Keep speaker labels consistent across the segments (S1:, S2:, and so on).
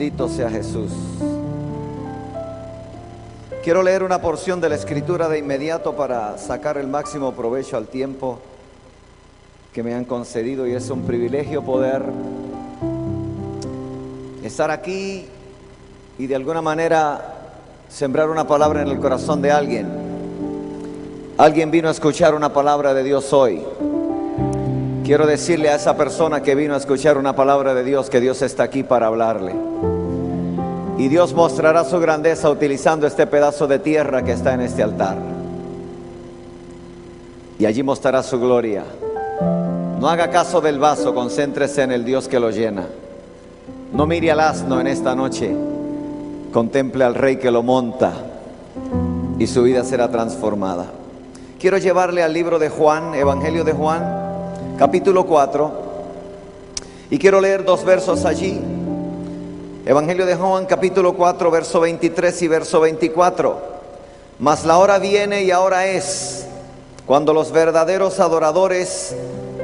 S1: Bendito sea Jesús. Quiero leer una porción de la Escritura de inmediato para sacar el máximo provecho al tiempo que me han concedido, y es un privilegio poder estar aquí y de alguna manera sembrar una palabra en el corazón de alguien. Alguien vino a escuchar una palabra de Dios hoy. Quiero decirle a esa persona que vino a escuchar una palabra de Dios que Dios está aquí para hablarle. Y Dios mostrará su grandeza utilizando este pedazo de tierra que está en este altar. Y allí mostrará su gloria. No haga caso del vaso, concéntrese en el Dios que lo llena. No mire al asno en esta noche, contemple al Rey que lo monta y su vida será transformada. Quiero llevarle al libro de Juan, Evangelio de Juan, capítulo 4, y quiero leer 2 versos allí. Evangelio de Juan, capítulo 4, verso 23 y verso 24. Mas la hora viene y ahora es, cuando los verdaderos adoradores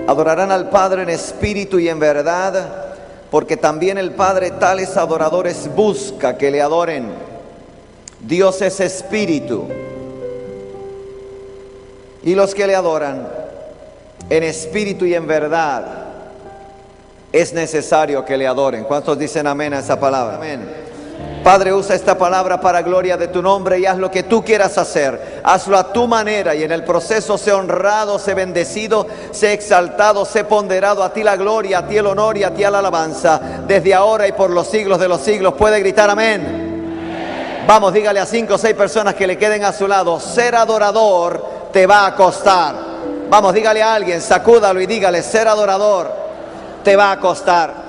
S1: adorarán al Padre en espíritu y en verdad, porque también el Padre tales adoradores busca que le adoren. Dios es espíritu, y los que le adoran en espíritu y en verdad es necesario que le adoren. ¿Cuántos dicen amén a esa palabra? Amén. Padre, usa esta palabra para gloria de tu nombre y haz lo que tú quieras hacer. Hazlo a tu manera y en el proceso sé honrado, sé bendecido, sé exaltado, sé ponderado. A ti la gloria, a ti el honor y a ti la alabanza, desde ahora y por los siglos de los siglos. ¿Puede gritar amén? Vamos, dígale a 5 o 6 personas que le queden a su lado: ser adorador te va a costar. Vamos, dígale a alguien, sacúdalo y dígale: ser adorador te va a costar.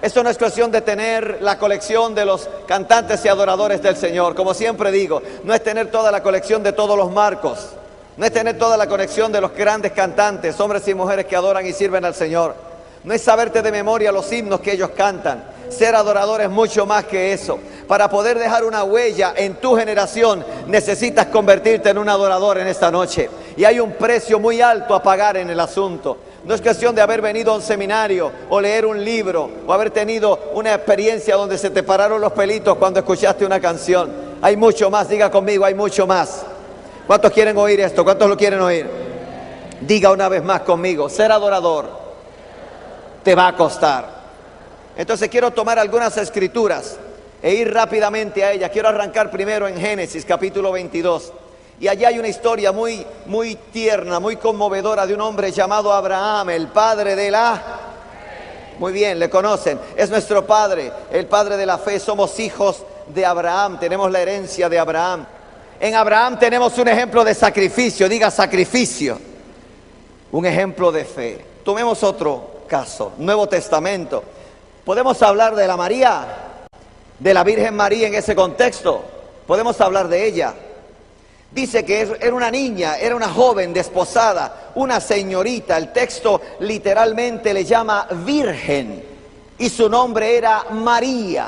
S1: Esto no es cuestión de tener la colección de los cantantes y adoradores del Señor. Como siempre digo, no es tener toda la colección de todos los marcos. No es tener toda la colección de los grandes cantantes, hombres y mujeres que adoran y sirven al Señor. No es saberte de memoria los himnos que ellos cantan. Ser adorador es mucho más que eso. Para poder dejar una huella en tu generación, necesitas convertirte en un adorador en esta noche. Y hay un precio muy alto a pagar en el asunto. No es cuestión de haber venido a un seminario o leer un libro o haber tenido una experiencia donde se te pararon los pelitos cuando escuchaste una canción. Hay mucho más, diga conmigo, hay mucho más. ¿Cuántos quieren oír esto? ¿Cuántos lo quieren oír? Diga una vez más conmigo: ser adorador te va a costar. Entonces quiero tomar algunas escrituras e ir rápidamente a ellas. Quiero arrancar primero en Génesis capítulo 22. Y allá hay una historia muy tierna, muy conmovedora de un hombre llamado Abraham, el padre de la... Muy bien, le conocen. Es nuestro padre, el padre de la fe. Somos hijos de Abraham, tenemos la herencia de Abraham. En Abraham tenemos un ejemplo de sacrificio, diga sacrificio. Un ejemplo de fe. Tomemos otro caso, Nuevo Testamento. Podemos hablar de la María, de la Virgen María en ese contexto. Podemos hablar de ella. Dice que era una niña, era una joven desposada, una señorita. El texto literalmente le llama virgen y su nombre era María.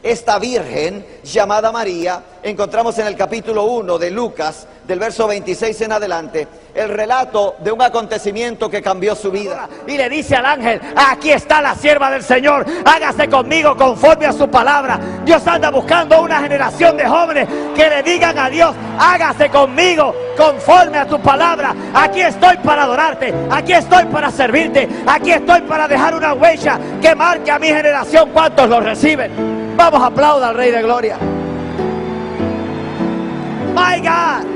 S1: Esta virgen llamada María, encontramos en el capítulo 1 de Lucas, del verso 26 en adelante, el relato de un acontecimiento que cambió su vida.
S2: Y le dice al ángel: aquí está la sierva del Señor, hágase conmigo conforme a su palabra. Dios anda buscando una generación de jóvenes que le digan a Dios: hágase conmigo conforme a tu palabra. Aquí estoy para adorarte, aquí estoy para servirte, aquí estoy para dejar una huella que marque a mi generación. ¿Cuántos lo reciben? Vamos, aplauda al Rey de Gloria. My God.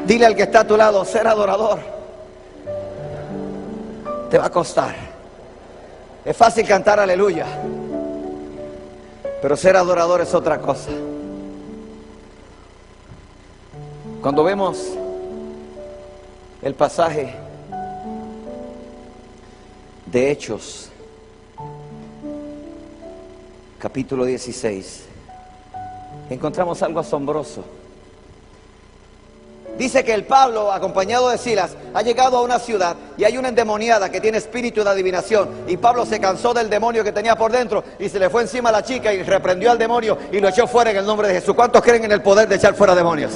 S1: Dile al que está a tu lado: ser adorador te va a costar. Es fácil cantar aleluya, pero ser adorador es otra cosa. Cuando vemos el pasaje de Hechos, capítulo 16, encontramos algo asombroso. Dice que el Pablo, acompañado de Silas, ha llegado a una ciudad y hay una endemoniada que tiene espíritu de adivinación. Y Pablo se cansó del demonio que tenía por dentro y se le fue encima a la chica y reprendió al demonio y lo echó fuera en el nombre de Jesús. ¿Cuántos creen en el poder de echar fuera demonios?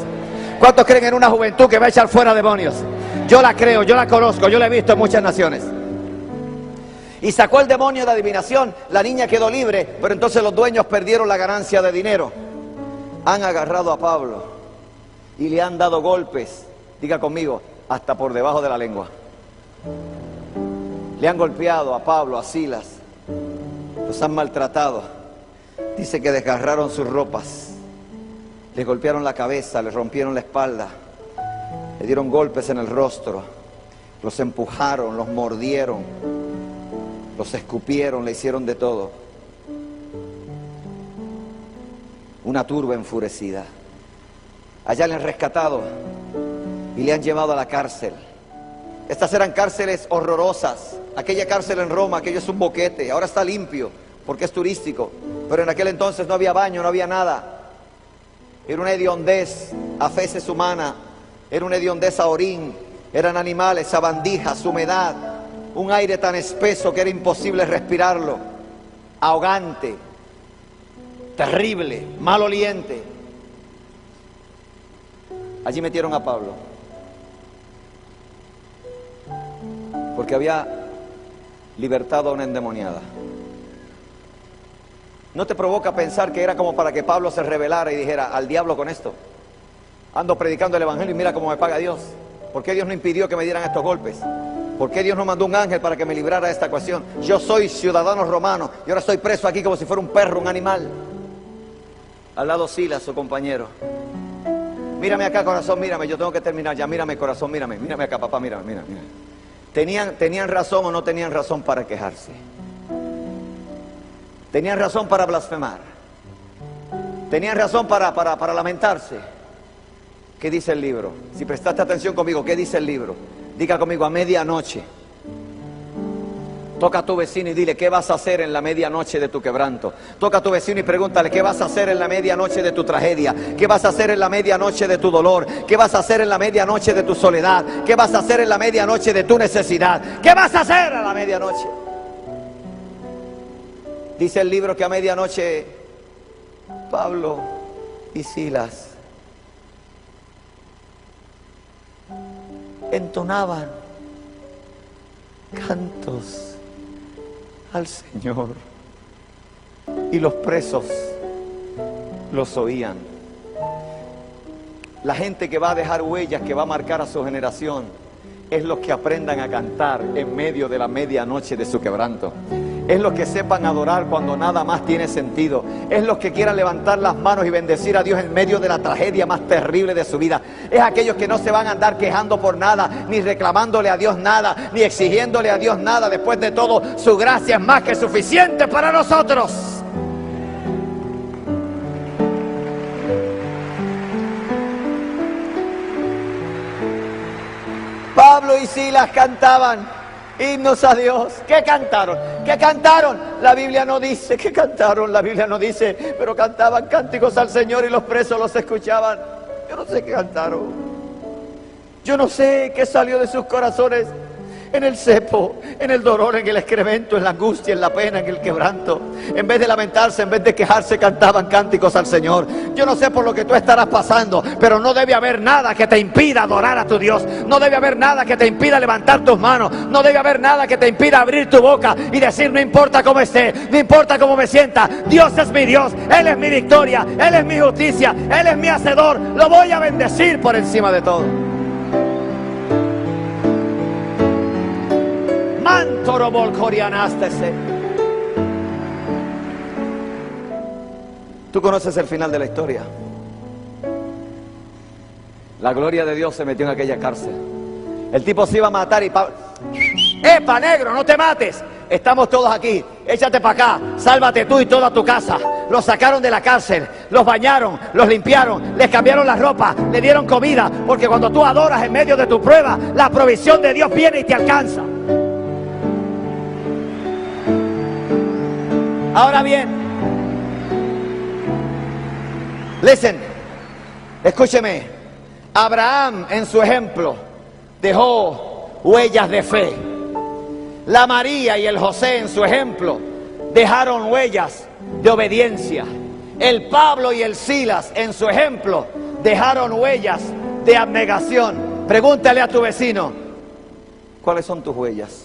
S1: ¿Cuántos creen en una juventud que va a echar fuera demonios?
S2: Yo la creo, yo la conozco, yo la he visto en muchas naciones. Y sacó el demonio de adivinación, la niña quedó libre, pero entonces los dueños perdieron la ganancia de dinero. Han agarrado a Pablo y le han dado golpes, diga conmigo, hasta por debajo de la lengua. Le han golpeado a Pablo, a Silas, los han maltratado. Dice que desgarraron sus ropas, les golpearon la cabeza, les rompieron la espalda, le dieron golpes en el rostro, los empujaron, los mordieron, los escupieron, le hicieron de todo. Una turba enfurecida. Allá le han rescatado y le han llevado a la cárcel. Estas eran cárceles horrorosas. Aquella cárcel en Roma, aquello es un boquete. Ahora está limpio porque es turístico, pero en aquel entonces no había baño, no había nada. Era una hediondez a feces humana, era una hediondez a orín, eran animales, sabandijas, humedad, un aire tan espeso que era imposible respirarlo, ahogante, terrible, maloliente. Allí metieron a Pablo, porque había libertado a una endemoniada. ¿No te provoca pensar que era como para que Pablo se rebelara y dijera, al diablo con esto? Ando predicando el evangelio y mira cómo me paga Dios. ¿Por qué Dios no impidió que me dieran estos golpes? ¿Por qué Dios no mandó un ángel para que me librara de esta ecuación? Yo soy ciudadano romano y ahora estoy preso aquí como si fuera un perro, un animal. Al lado Silas, su compañero. Mírame acá, corazón, mírame, yo tengo que terminar ya. Mírame, corazón, mírame acá, papá, mírame. ¿Tenían razón o no tenían razón para quejarse? ¿Tenían razón para blasfemar? ¿Tenían razón para lamentarse? ¿Qué dice el libro? Si prestaste atención conmigo, ¿qué dice el libro? Diga conmigo, a medianoche. Toca a tu vecino y dile, ¿qué vas a hacer en la medianoche de tu quebranto? Toca a tu vecino y pregúntale, ¿qué vas a hacer en la medianoche de tu tragedia? ¿Qué vas a hacer en la medianoche de tu dolor? ¿Qué vas a hacer en la medianoche de tu soledad? ¿Qué vas a hacer en la medianoche de tu necesidad? ¿Qué vas a hacer a la medianoche? Dice el libro que a medianoche Pablo y Silas entonaban cantos al Señor y los presos los oían. La gente que va a dejar huellas, que va a marcar a su generación, es los que aprendan a cantar en medio de la medianoche de su quebranto. Es los que sepan adorar cuando nada más tiene sentido. Es los que quieran levantar las manos y bendecir a Dios en medio de la tragedia más terrible de su vida. Es aquellos que no se van a andar quejando por nada, ni reclamándole a Dios nada, ni exigiéndole a Dios nada. Después de todo, su gracia es más que suficiente para nosotros. Pablo y Silas cantaban himnos a Dios. ¿Qué cantaron? ¿Qué cantaron? La Biblia no dice que cantaron, la Biblia no dice, pero cantaban cánticos al Señor y los presos los escuchaban. Yo no sé qué cantaron. Yo no sé qué salió de sus corazones en el cepo, en el dolor, en el excremento, en la angustia, en la pena, en el quebranto. En vez de lamentarse, en vez de quejarse, cantaban cánticos al Señor. Yo no sé por lo que tú estarás pasando, pero no debe haber nada que te impida adorar a tu Dios. No debe haber nada que te impida levantar tus manos. No debe haber nada que te impida abrir tu boca y decir, no importa cómo esté, no importa cómo me sienta, Dios es mi Dios, Él es mi victoria, Él es mi justicia, Él es mi hacedor. Lo voy a bendecir por encima de todo. Tú conoces el final de la historia. La gloria de Dios se metió en aquella cárcel. El tipo se iba a matar y Pablo, ¡epa, negro, no te mates! Estamos todos aquí, échate para acá, sálvate tú y toda tu casa. Los sacaron de la cárcel, los bañaron, los limpiaron, les cambiaron la ropa, le dieron comida, porque cuando tú adoras en medio de tu prueba, la provisión de Dios viene y te alcanza. Ahora bien, listen, escúcheme. Abraham en su ejemplo dejó huellas de fe. La María y el José en su ejemplo dejaron huellas de obediencia. El Pablo y el Silas en su ejemplo dejaron huellas de abnegación.
S1: Pregúntale a tu vecino, ¿cuáles son tus huellas?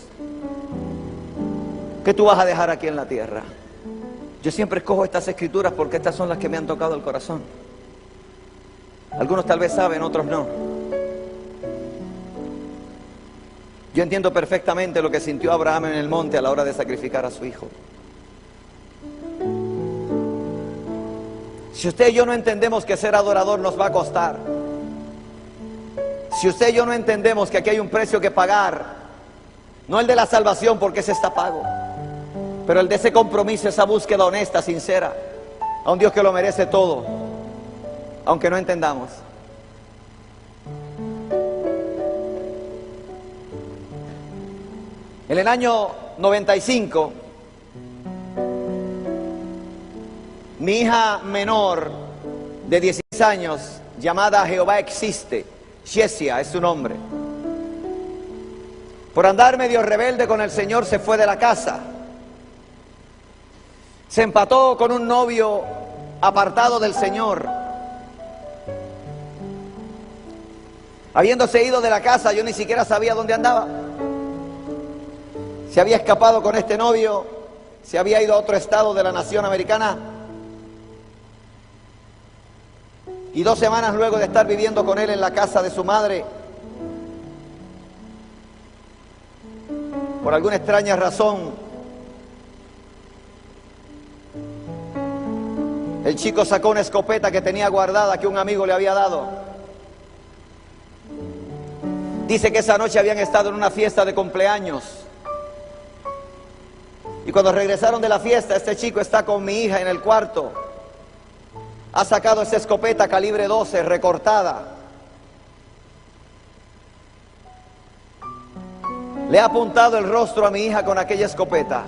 S1: ¿Qué tú vas a dejar aquí en la tierra? Yo siempre escojo estas escrituras porque estas son las que me han tocado el corazón. Algunos tal vez saben, otros no. Yo entiendo perfectamente lo que sintió Abraham en el monte a la hora de sacrificar a su hijo. Si usted y yo no entendemos que ser adorador nos va a costar, si usted y yo no entendemos que aquí hay un precio que pagar, no el de la salvación porque ese está pago, pero el de ese compromiso, esa búsqueda honesta, sincera, a un Dios que lo merece todo, aunque no entendamos. En el año 95, mi hija menor de 16 años, llamada Jehová Existe, Shesia es su nombre, por andar medio rebelde con el Señor se fue de la casa. Se empató con un novio apartado del Señor. Habiéndose ido de la casa, yo ni siquiera sabía dónde andaba. Se había escapado con este novio, se había ido a otro estado de la nación americana. Y 2 semanas luego de estar viviendo con él en la casa de su madre, por alguna extraña razón, el chico sacó una escopeta que tenía guardada, que un amigo le había dado. Dice que esa noche habían estado en una fiesta de cumpleaños. Y cuando regresaron de la fiesta, este chico está con mi hija en el cuarto. Ha sacado esa escopeta calibre 12, recortada. Le ha apuntado el rostro a mi hija con aquella escopeta.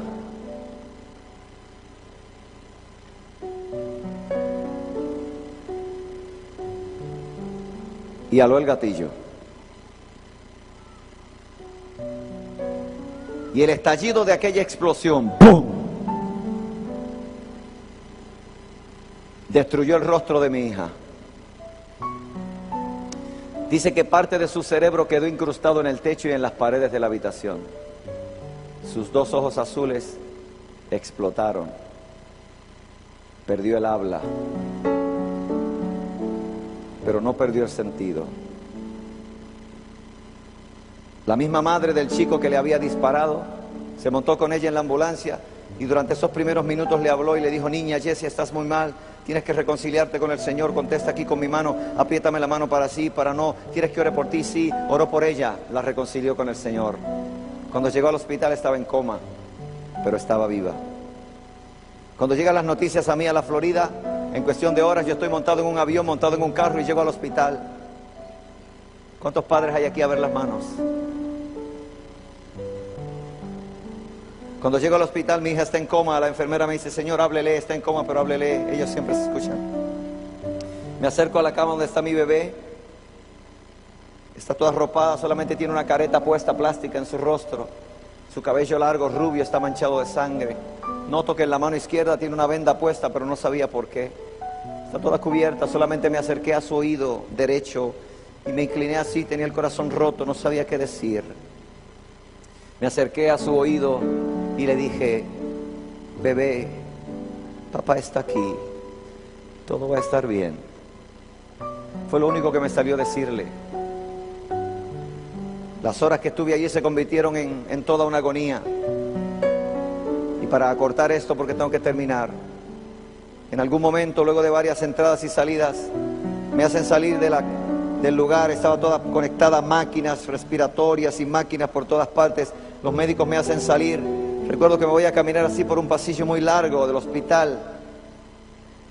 S1: Y aló el gatillo. Y el estallido de aquella explosión, ¡pum!, destruyó el rostro de mi hija. Dice que parte de su cerebro quedó incrustado en el techo y en las paredes de la habitación. Sus 2 ojos azules explotaron. Perdió el habla, pero no perdió el sentido. La misma madre del chico que le había disparado se montó con ella en la ambulancia y durante esos primeros minutos le habló y le dijo: niña Jessie, estás muy mal, tienes que reconciliarte con el Señor, contesta aquí con mi mano, apriétame la mano para sí, para no, ¿quieres que ore por ti? Sí, oró por ella, la reconcilió con el Señor. Cuando llegó al hospital estaba en coma, pero estaba viva. Cuando llegan las noticias a mí a la Florida, en cuestión de horas yo estoy montado en un avión, montado en un carro y llego al hospital. ¿Cuántos padres hay aquí a ver las manos? Cuando llego al hospital, mi hija está en coma, la enfermera me dice: señor, háblele, está en coma, pero háblele. Ellos siempre se escuchan. Me acerco a la cama donde está mi bebé. Está toda arropada, solamente tiene una careta puesta plástica en su rostro. Su cabello largo, rubio, está manchado de sangre. Noto que en la mano izquierda tiene una venda puesta, pero no sabía por qué. Está toda cubierta, solamente me acerqué a su oído derecho y me incliné así, tenía el corazón roto, no sabía qué decir. Me acerqué a su oído y le dije: bebé, papá está aquí, todo va a estar bien. Fue lo único que me salió decirle. Las horas que estuve allí se convirtieron en toda una agonía. Y para acortar esto, porque tengo que terminar, en algún momento, luego de varias entradas y salidas, me hacen salir del lugar. Estaba toda conectada a máquinas respiratorias y máquinas por todas partes. Los médicos me hacen salir. Recuerdo que me voy a caminar así por un pasillo muy largo del hospital,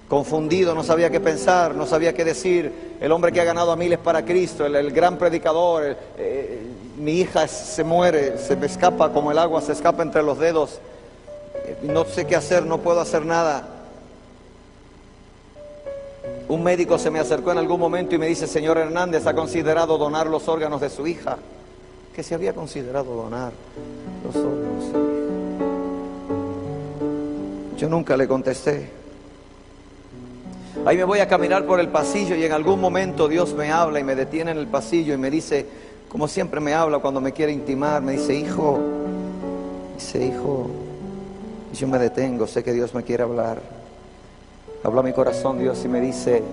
S1: confundido, no sabía qué pensar, no sabía qué decir. El hombre que ha ganado a miles para Cristo, el gran predicador, mi hija se muere, se me escapa como el agua, se escapa entre los dedos. No sé qué hacer, no puedo hacer nada. Un médico se me acercó en algún momento y me dice: señor Hernández, ¿ha considerado donar los órganos de su hija? Que se había considerado donar los órganos. Yo nunca le contesté. Ahí me voy a caminar por el pasillo y en algún momento Dios me habla y me detiene en el pasillo y me dice, como siempre me habla cuando me quiere intimar, me dice, hijo, y yo me detengo, sé que Dios me quiere hablar. Habla a mi corazón Dios y me dice,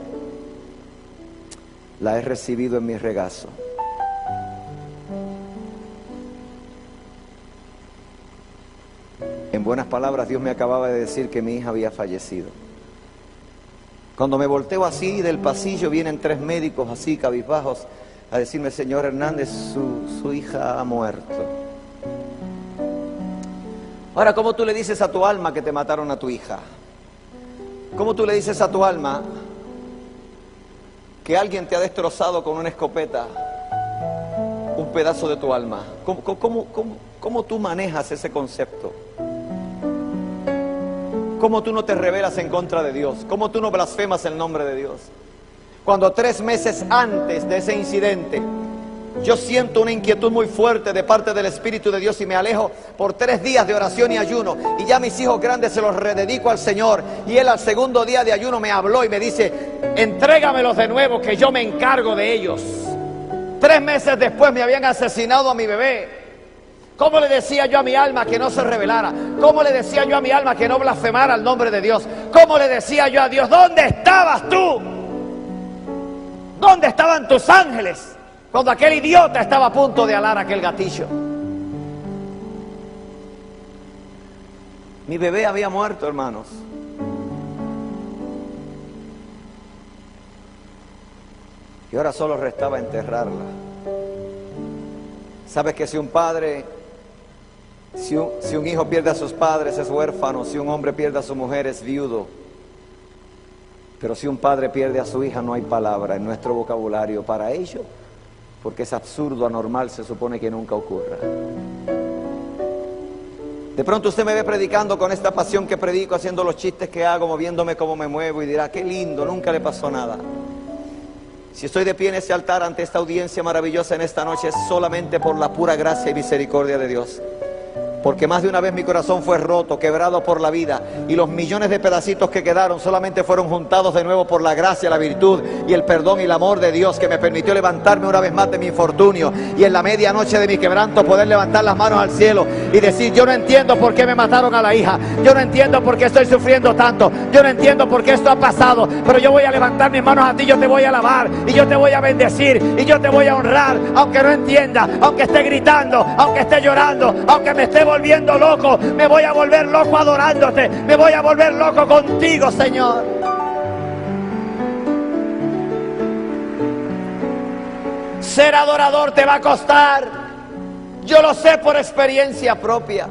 S1: la he recibido en mi regazo. En buenas palabras, Dios me acababa de decir que mi hija había fallecido. Cuando me volteo así del pasillo, vienen 3 médicos así, cabizbajos, a decirme, señor Hernández, su hija ha muerto. Ahora, ¿cómo tú le dices a tu alma que te mataron a tu hija? ¿Cómo tú le dices a tu alma que alguien te ha destrozado con una escopeta un pedazo de tu alma? ¿Cómo tú manejas ese concepto? ¿Cómo tú no te rebelas en contra de Dios? ¿Cómo tú no blasfemas el nombre de Dios? Cuando 3 meses antes de ese incidente, yo siento una inquietud muy fuerte de parte del Espíritu de Dios y me alejo por 3 días de oración y ayuno. Y ya mis hijos grandes se los rededico al Señor. Y Él al segundo día de ayuno me habló y me dice, entrégamelos de nuevo que yo me encargo de ellos. 3 meses después me habían asesinado a mi bebé. ¿Cómo le decía yo a mi alma que no se rebelara? ¿Cómo le decía yo a mi alma que no blasfemara el nombre de Dios? ¿Cómo le decía yo a Dios, ¿dónde estabas tú? ¿Dónde estaban tus ángeles cuando aquel idiota estaba a punto de alar aquel gatillo? Mi bebé había muerto, hermanos. Y ahora solo restaba enterrarla. ¿Sabes que si un padre, si un hijo pierde a sus padres es huérfano, si un hombre pierde a su mujer es viudo? Pero si un padre pierde a su hija no hay palabra en nuestro vocabulario para ello, porque es absurdo, anormal, se supone que nunca ocurra. De pronto usted me ve predicando con esta pasión que predico, haciendo los chistes que hago, moviéndome como me muevo y dirá, qué lindo, nunca le pasó nada. Si estoy de pie en ese altar ante esta audiencia maravillosa en esta noche es solamente por la pura gracia y misericordia de Dios. Porque más de una vez mi corazón fue roto, quebrado por la vida, y los millones de pedacitos que quedaron solamente fueron juntados de nuevo por la gracia, la virtud y el perdón y el amor de Dios, que me permitió levantarme una vez más de mi infortunio y en la medianoche de mi quebranto poder levantar las manos al cielo y decir, yo no entiendo por qué me mataron a la hija, yo no entiendo por qué estoy sufriendo tanto, yo no entiendo por qué esto ha pasado, pero yo voy a levantar mis manos a ti, yo te voy a alabar y yo te voy a bendecir y yo te voy a honrar, aunque no entienda, aunque esté gritando, aunque esté llorando, aunque me esté volviendo loco, me voy a volver loco adorándote, me voy a volver loco contigo, Señor. Ser adorador te va a costar, yo lo sé por experiencia propia.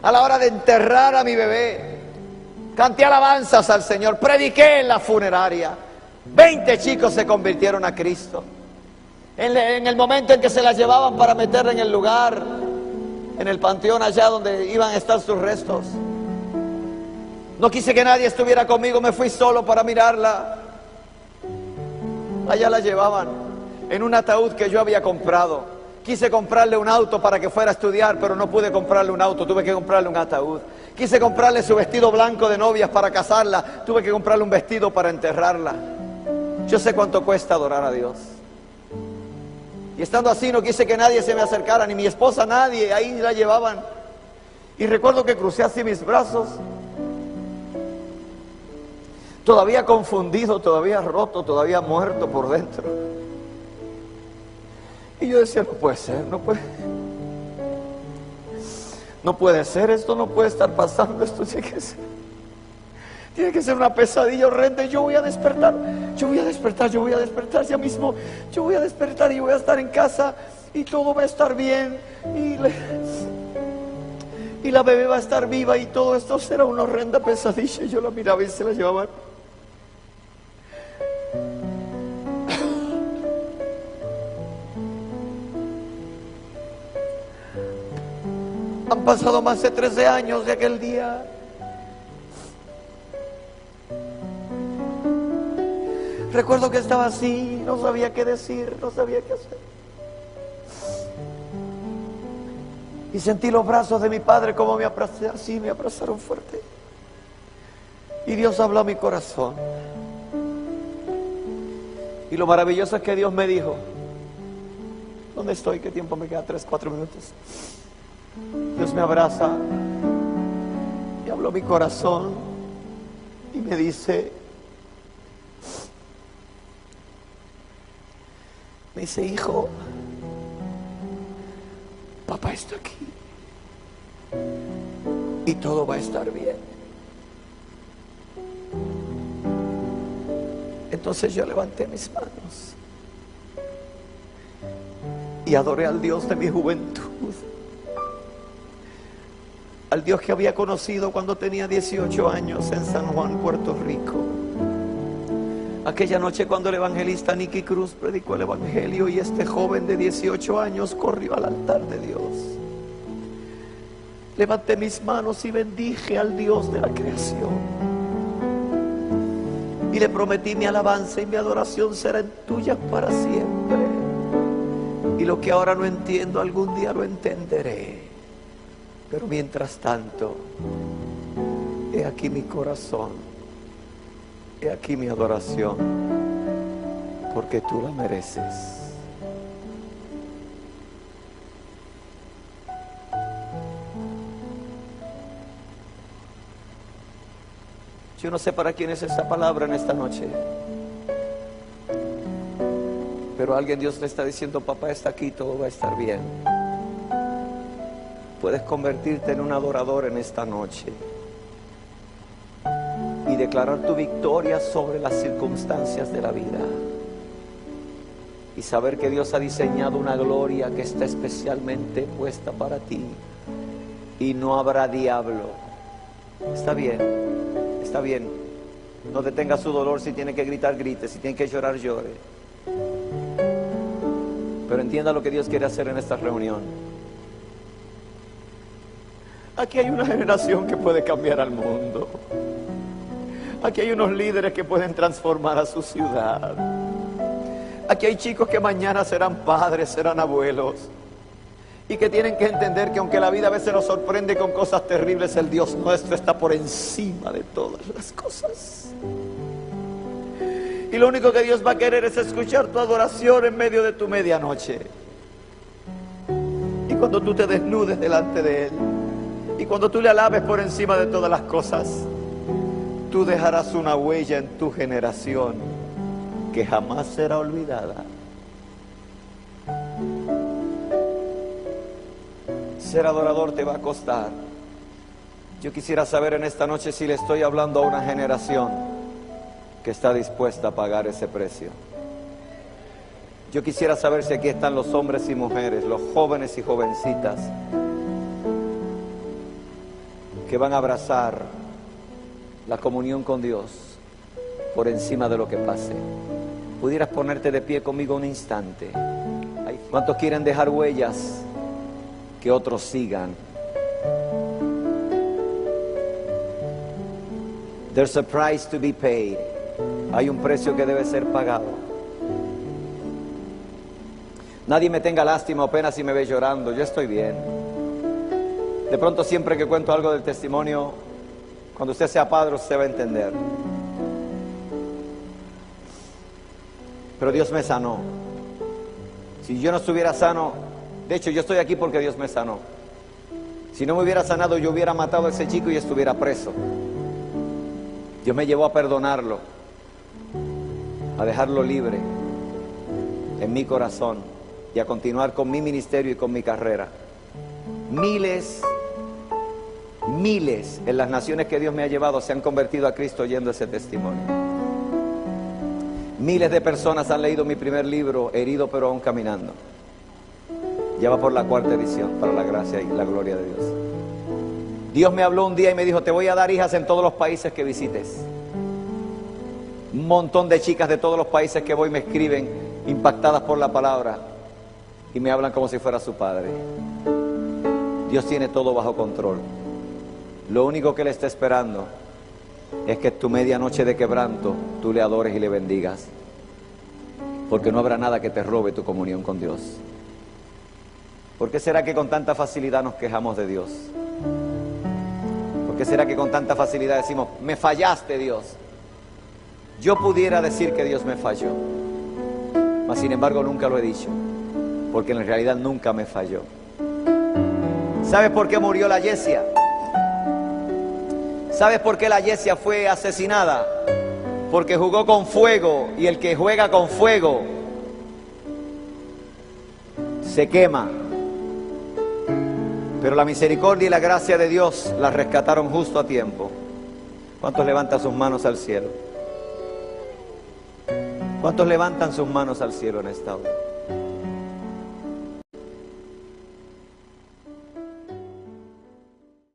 S1: A la hora de enterrar a mi bebé, canté alabanzas al Señor, prediqué en la funeraria, 20 chicos se convirtieron a Cristo. En el momento en que se la llevaban para meterla en el lugar, en el panteón allá donde iban a estar sus restos, no quise que nadie estuviera conmigo, me fui solo para mirarla. Allá la llevaban en un ataúd que yo había comprado. Quise comprarle un auto para que fuera a estudiar, pero no pude comprarle un auto, tuve que comprarle un ataúd. Quise comprarle su vestido blanco de novias para casarla, tuve que comprarle un vestido para enterrarla. Yo sé cuánto cuesta adorar a Dios. Y estando así no quise que nadie se me acercara, ni mi esposa, nadie, ahí la llevaban. Y recuerdo que crucé así mis brazos, todavía confundido, todavía roto, todavía muerto por dentro. Y yo decía, no puede ser, no puede ser, esto no puede estar pasando, esto tiene que ser una pesadilla horrenda. Yo voy a despertar ya mismo, yo voy a despertar y voy a estar en casa y todo va a estar bien y la bebé va a estar viva y todo esto será una horrenda pesadilla. Y yo la miraba y se la llevaban. Han pasado más de 13 años de aquel día. Recuerdo que estaba así, no sabía qué decir, no sabía qué hacer. Y sentí los brazos de mi padre como me abrazaron fuerte. Y Dios habló a mi corazón. Y lo maravilloso es que Dios me dijo, ¿dónde estoy? ¿Qué tiempo me queda? 3, 4 minutos. Dios me abraza y habló mi corazón y me dice, hijo, papá está aquí y todo va a estar bien. Entonces yo levanté mis manos y adoré al Dios de mi juventud, al Dios que había conocido cuando tenía 18 años en San Juan, Puerto Rico. Aquella noche cuando el evangelista Nicky Cruz predicó el evangelio y este joven de 18 años corrió al altar de Dios. Levanté mis manos y bendije al Dios de la creación. Y le prometí: mi alabanza y mi adoración serán tuyas para siempre. Y lo que ahora no entiendo, algún día lo entenderé. Pero mientras tanto, he aquí mi corazón. He aquí mi adoración, porque tú la mereces. Yo no sé para quién es esa palabra en esta noche, pero a alguien Dios le está diciendo: papá está aquí, todo va a estar bien. Puedes convertirte en un adorador en esta noche y declarar tu victoria sobre las circunstancias de la vida, y saber que Dios ha diseñado una gloria que está especialmente puesta para ti, y no habrá diablo. Está bien, no detenga su dolor. Si tiene que gritar, grite. Si tiene que llorar, llore. Pero entienda lo que Dios quiere hacer en esta reunión. Aquí hay una generación que puede cambiar al mundo. Aquí hay unos líderes que pueden transformar a su ciudad. Aquí hay chicos que mañana serán padres, serán abuelos, y que tienen que entender que aunque la vida a veces nos sorprende con cosas terribles, el Dios nuestro está por encima de todas las cosas. Y lo único que Dios va a querer es escuchar tu adoración en medio de tu medianoche. Y cuando tú te desnudes delante de Él, y cuando tú le alabes por encima de todas las cosas, tú dejarás una huella en tu generación que jamás será olvidada. Ser adorador te va a costar. Yo quisiera saber en esta noche si le estoy hablando a una generación que está dispuesta a pagar ese precio. Yo quisiera saber si aquí están los hombres y mujeres, los jóvenes y jovencitas, que van a abrazar la comunión con Dios por encima de lo que pase. ¿Pudieras ponerte de pie conmigo un instante? ¿Cuántos quieren dejar huellas que otros sigan? There's a price to be paid. Hay un precio que debe ser pagado. Nadie me tenga lástima o pena si me ve llorando. Yo estoy bien. De pronto, siempre que cuento algo del testimonio, cuando usted sea padre, usted va a entender. Pero Dios me sanó. Si yo no estuviera sano, de hecho yo estoy aquí porque Dios me sanó. Si no me hubiera sanado, yo hubiera matado a ese chico y estuviera preso. Dios me llevó a perdonarlo, a dejarlo libre en mi corazón y a continuar con mi ministerio y con mi carrera. Miles en las naciones que Dios me ha llevado se han convertido a Cristo oyendo ese testimonio. Miles de personas han leído mi primer libro, Herido pero aún caminando. Ya va por la 4ª edición, para la gracia y la gloria de Dios. Dios me habló un día y me dijo: te voy a dar hijas en todos los países que visites. Un montón de chicas de todos los países que voy me escriben, impactadas por la palabra, y me hablan como si fuera su padre. Dios tiene todo bajo control. Lo único que Él está esperando es que tu medianoche de quebranto tú le adores y le bendigas, porque no habrá nada que te robe tu comunión con Dios. ¿Por qué será que con tanta facilidad nos quejamos de Dios? ¿Por qué será que con tanta facilidad decimos: me fallaste, Dios? Yo pudiera decir que Dios me falló, mas sin embargo nunca lo he dicho, porque en realidad nunca me falló. ¿Sabes por qué murió la Yesia? ¿Sabes por qué la Yesia fue asesinada? Porque jugó con fuego, y el que juega con fuego se quema. Pero la misericordia y la gracia de Dios la rescataron justo a tiempo. ¿Cuántos levantan sus manos al cielo? ¿Cuántos levantan sus manos al cielo en esta hora?